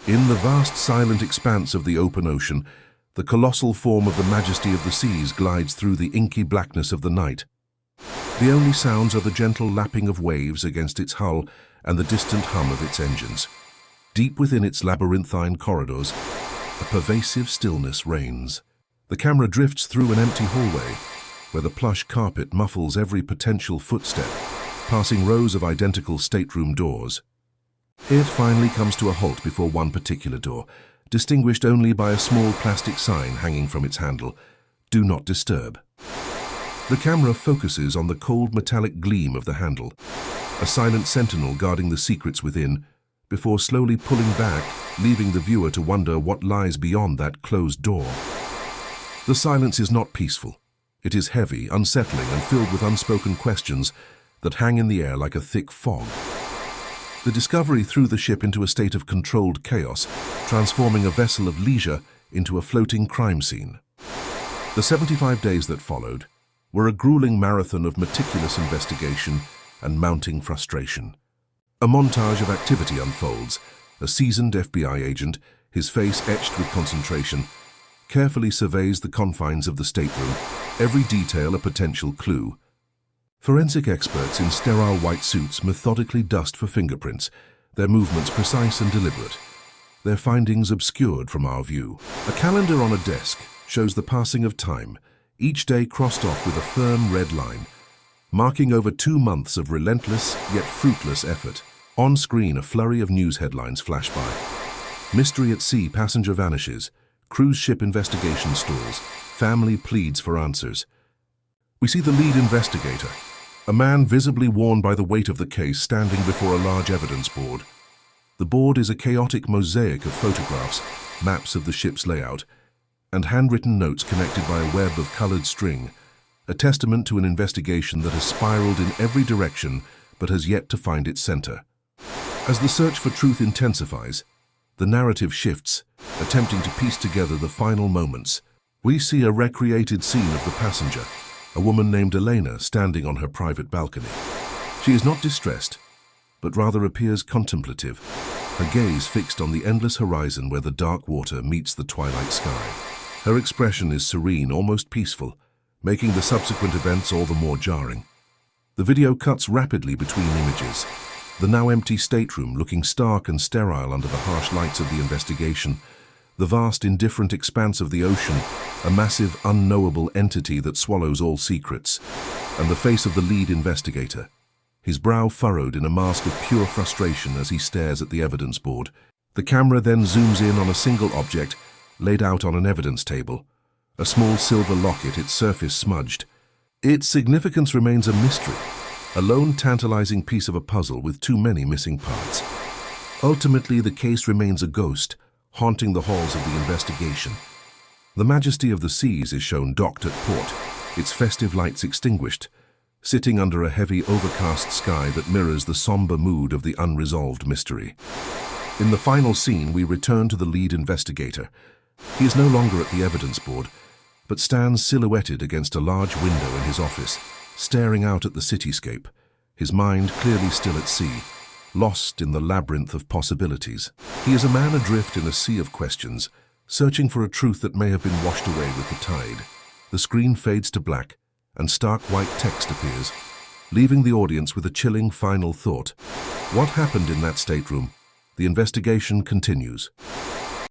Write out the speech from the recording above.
In the vast silent expanse of the open ocean, the colossal form of the Majesty of the Seas glides through the inky blackness of the night. The only sounds are the gentle lapping of waves against its hull and the distant hum of its engines. Deep within its labyrinthine corridors, a pervasive stillness reigns. The camera drifts through an empty hallway, where the plush carpet muffles every potential footstep, passing rows of identical stateroom doors. It finally comes to a halt before one particular door, distinguished only by a small plastic sign hanging from its handle, "Do not disturb." The camera focuses on the cold metallic gleam of the handle, a silent sentinel guarding the secrets within, before slowly pulling back, leaving the viewer to wonder what lies beyond that closed door. The silence is not peaceful. It is heavy, unsettling, and filled with unspoken questions that hang in the air like a thick fog. The discovery threw the ship into a state of controlled chaos, transforming a vessel of leisure into a floating crime scene. The 75 days that followed were a grueling marathon of meticulous investigation and mounting frustration. A montage of activity unfolds. A seasoned FBI agent, his face etched with concentration, carefully surveys the confines of the stateroom, every detail a potential clue. Forensic experts in sterile white suits methodically dust for fingerprints, their movements precise and deliberate, their findings obscured from our view. A calendar on a desk shows the passing of time, each day crossed off with a firm red line, marking over 2 months of relentless yet fruitless effort. On screen, a flurry of news headlines flash by. Mystery at sea, passenger vanishes. Cruise ship investigation stalls. Family pleads for answers. We see the lead investigator, a man visibly worn by the weight of the case, standing before a large evidence board. The board is a chaotic mosaic of photographs, maps of the ship's layout, and handwritten notes connected by a web of colored string, a testament to an investigation that has spiraled in every direction but has yet to find its center. As the search for truth intensifies, the narrative shifts, attempting to piece together the final moments. We see a recreated scene of the passenger, a woman named Elena standing on her private balcony. She is not distressed, but rather appears contemplative, her gaze fixed on the endless horizon where the dark water meets the twilight sky. Her expression is serene, almost peaceful, making the subsequent events all the more jarring. The video cuts rapidly between images, the now empty stateroom looking stark and sterile under the harsh lights of the investigation, the vast indifferent expanse of the ocean, a massive unknowable entity that swallows all secrets, and the face of the lead investigator, his brow furrowed in a mask of pure frustration as he stares at the evidence board. The camera then zooms in on a single object laid out on an evidence table, a small silver locket, its surface smudged. Its significance remains a mystery, a lone tantalizing piece of a puzzle with too many missing parts. Ultimately, the case remains a ghost, haunting the halls of the investigation. The Majesty of the Seas is shown docked at port, its festive lights extinguished, sitting under a heavy overcast sky that mirrors the somber mood of the unresolved mystery. In the final scene, we return to the lead investigator. He is no longer at the evidence board, but stands silhouetted against a large window in his office, staring out at the cityscape, his mind clearly still at sea, lost in the labyrinth of possibilities. He is a man adrift in a sea of questions, searching for a truth that may have been washed away with the tide. The screen fades to black, and stark white text appears, leaving the audience with a chilling final thought. What happened in that stateroom? The investigation continues.